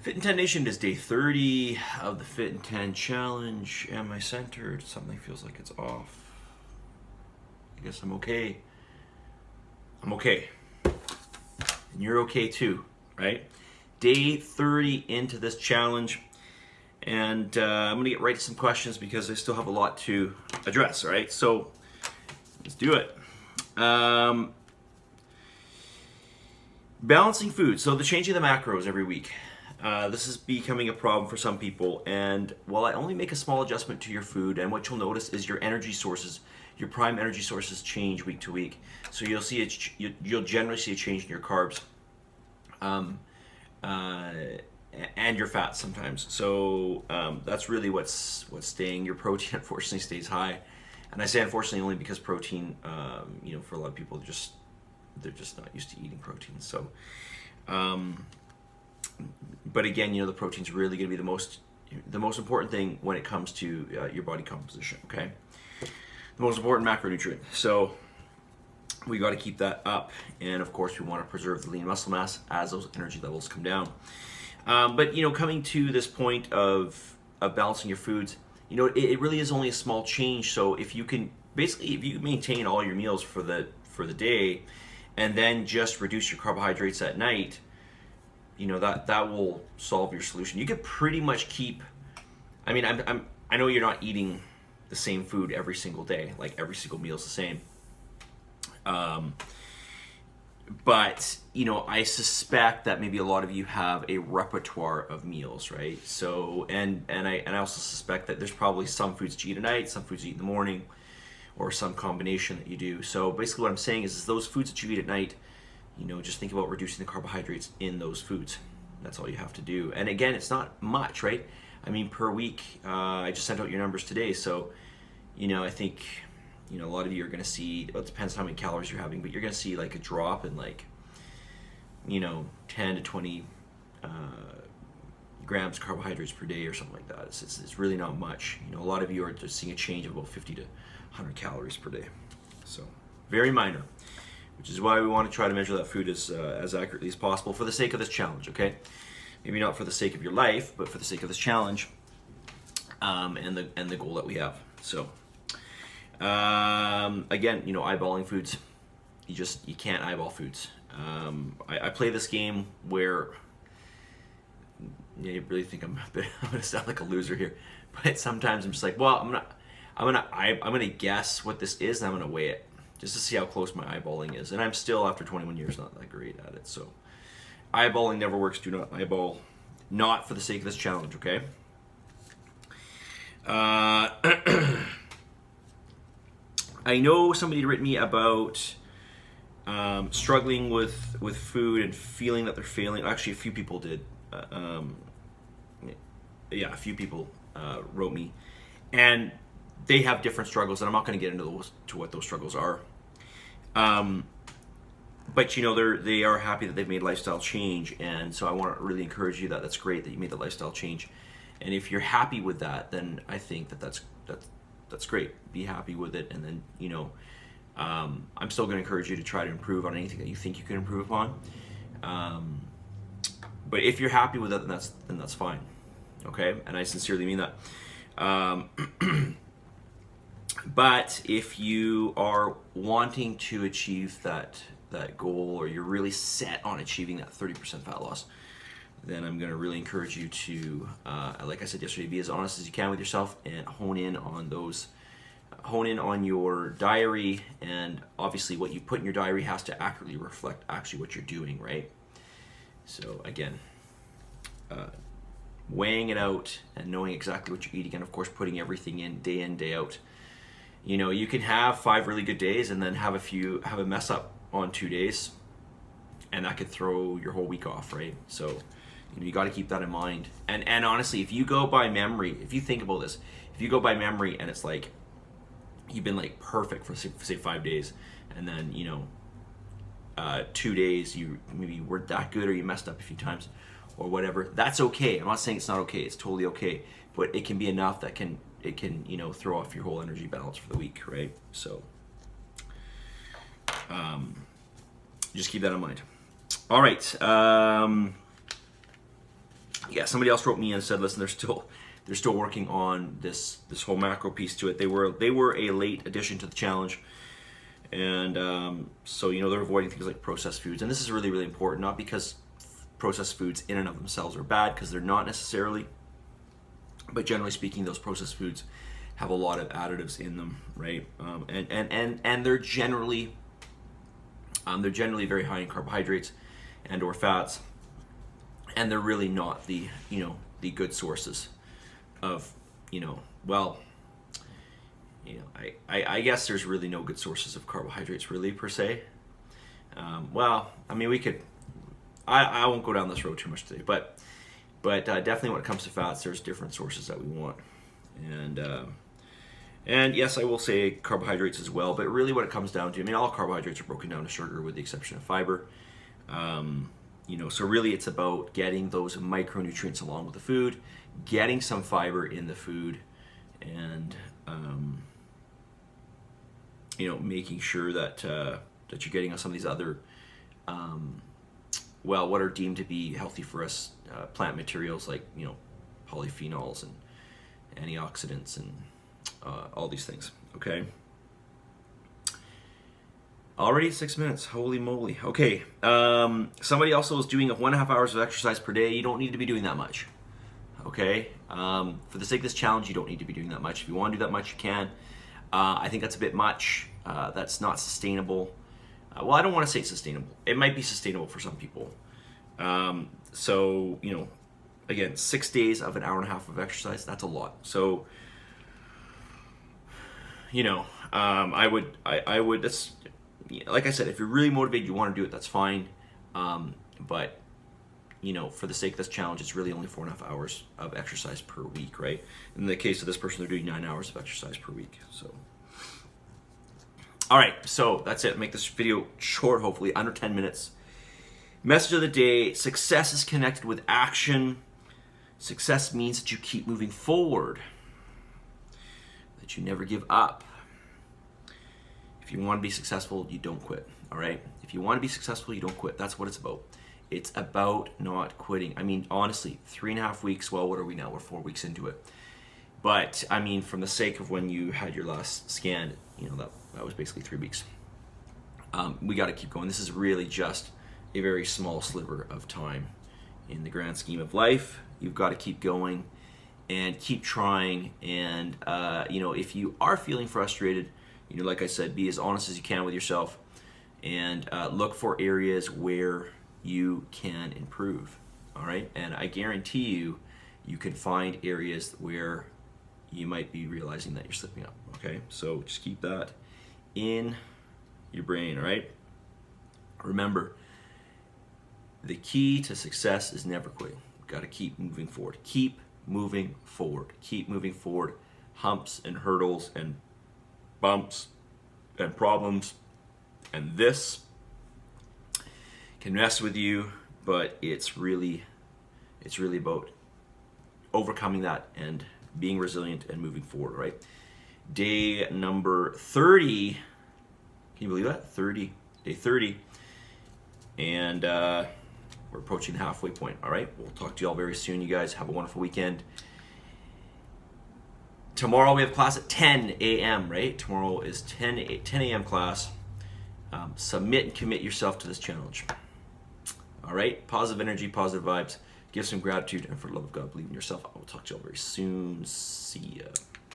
Fit in 10 Nation is day 30 of the Fit in 10 challenge. Am I centered? Something feels like it's off. I guess I'm okay. I'm okay. And you're okay too, right? Day 30 into this challenge. And I'm going to get right to some questions because I still have a lot to address, right? So let's do it. Balancing food. So the changing the macros every week. This is becoming a problem for some people, and while I only make a small adjustment to your food, and what you'll notice is your energy sources, your prime energy sources change week to week. So you'll see you'll generally see a change in your carbs, and your fats sometimes. So that's really what's staying. Your protein unfortunately stays high, and I say unfortunately only because protein, for a lot of people, they're just not used to eating protein. So. But again, the protein's really going to be the most important thing when it comes to your body composition. Okay, the most important macronutrient. So we got to keep that up, and of course, we want to preserve the lean muscle mass as those energy levels come down. But coming to this point of balancing your foods, it really is only a small change. So if you maintain all your meals for the day, and then just reduce your carbohydrates at night. That will solve your solution. You could pretty much keep. I mean, I know you're not eating the same food every single day. Like every single meal is the same. But I suspect that maybe a lot of you have a repertoire of meals, right? So and I also suspect that there's probably some foods you eat at night, some foods you eat in the morning, or some combination that you do. So basically, what I'm saying is those foods that you eat at night. Just think about reducing the carbohydrates in those foods. That's all you have to do. And again, it's not much, right? I mean, per week, I just sent out your numbers today. So, I think, a lot of you are going to see, well, it depends how many calories you're having, but you're going to see like a drop in 10 to 20 grams of carbohydrates per day or something like that. It's really not much. A lot of you are just seeing a change of about 50 to 100 calories per day. So, very minor. Which is why we want to try to measure that food as accurately as possible for the sake of this challenge, okay? Maybe not for the sake of your life, but for the sake of this challenge, and the goal that we have. So, again, eyeballing foods, you can't eyeball foods. I play this game where you really think I'm gonna sound like a loser here, but sometimes I'm just like, well, I'm gonna guess what this is, and I'm gonna weigh it. Just to see how close my eyeballing is. And I'm still, after 21 years, not that great at it. So eyeballing never works. Do not eyeball. Not for the sake of this challenge, okay? I know somebody had written me about struggling with food and feeling that they're failing. Actually, a few people did. A few people wrote me. And they have different struggles, and I'm not going to get into what those struggles are. But they are happy that they've made lifestyle change, and so I want to really encourage you that that's great that you made the lifestyle change. And if you're happy with that, then I think that's great. Be happy with it, and then I'm still going to encourage you to try to improve on anything that you think you can improve upon. But if you're happy with it, then that's fine. Okay, and I sincerely mean that. But if you are wanting to achieve that goal, or you're really set on achieving that 30% fat loss, then I'm going to really encourage you to, like I said yesterday, be as honest as you can with yourself and hone in on your diary. And obviously what you put in your diary has to accurately reflect actually what you're doing, right? So again, weighing it out and knowing exactly what you're eating, and of course putting everything in, day out. You can have 5 really good days and then have a mess up on 2 days, and that could throw your whole week off, right? So, you got to keep that in mind. And honestly, if you go by memory, if you think about this, if you go by memory and it's like you've been like perfect for say 5 days, and then 2 days you maybe weren't that good, or you messed up a few times, or whatever, that's okay. I'm not saying it's not okay. It's totally okay, but it can be enough that it can throw off your whole energy balance for the week, right? So just keep that in mind. All right. yeah, somebody else wrote me and said, listen, they're still working on this whole macro piece to it. They were a late addition to the challenge, and so they're avoiding things like processed foods. And this is really, really important, not because processed foods in and of themselves are bad, because they're not necessarily, but generally speaking, those processed foods have a lot of additives in them, right? And they're generally very high in carbohydrates and or fats, and they're really not the good sources of I guess there's really no good sources of carbohydrates really per se. Well, I mean, we could. I won't go down this road too much today, but definitely when it comes to fats, there's different sources that we want, and yes, I will say carbohydrates as well. But really, what it comes down to, I mean, all carbohydrates are broken down to sugar, with the exception of fiber. So really, it's about getting those micronutrients along with the food, getting some fiber in the food, and making sure that you're getting some of these other what are deemed to be healthy for us plant materials like polyphenols and antioxidants and all these things. Okay. Already 6 minutes. Holy moly. Okay. Somebody also is doing 1.5 hours of exercise per day. You don't need to be doing that much. Okay. For the sake of this challenge, you don't need to be doing that much. If you want to do that much, you can. I think that's a bit much. That's not sustainable. Well, I don't want to say sustainable. It might be sustainable for some people. So, again, 6 days of 1.5 hours of exercise, that's a lot. So, I would, that's, like I said, if you're really motivated, you want to do it, that's fine. But, for the sake of this challenge, it's really only 4.5 hours of exercise per week, right? In the case of this person, they're doing 9 hours of exercise per week. So, all right, so that's it. Make this video short, hopefully under 10 minutes. Message of the day: success is connected with action. Success means that you keep moving forward, that you never give up. If you want to be successful, you don't quit, all right? If you want to be successful, you don't quit. That's what it's about. It's about not quitting. I mean, honestly, 3.5 weeks, well, what are we now? We're 4 weeks into it. But, I mean, from the sake of when you had your last scan, that was basically 3 weeks. We got to keep going. This is really just a very small sliver of time in the grand scheme of life. You've got to keep going and keep trying. And, if you are feeling frustrated, like I said, be as honest as you can with yourself and look for areas where you can improve, all right? And I guarantee you can find areas where you might be realizing that you're slipping up, okay? So just keep that in your brain, all right? Remember, the key to success is never quitting. Got to keep moving forward. Keep moving forward. Keep moving forward. Humps and hurdles and bumps and problems and this can mess with you, but it's really about overcoming that and being resilient and moving forward, right? Day number 30, can you believe that? Day 30, and we're approaching the halfway point, all right? We'll talk to you all very soon. You guys have a wonderful weekend. Tomorrow we have class at 10 a.m., right? Tomorrow is 10 a.m. class. Submit and commit yourself to this challenge. All right? Positive energy, positive vibes. Give some gratitude, and for the love of God, believe in yourself. I will talk to you all very soon. See ya.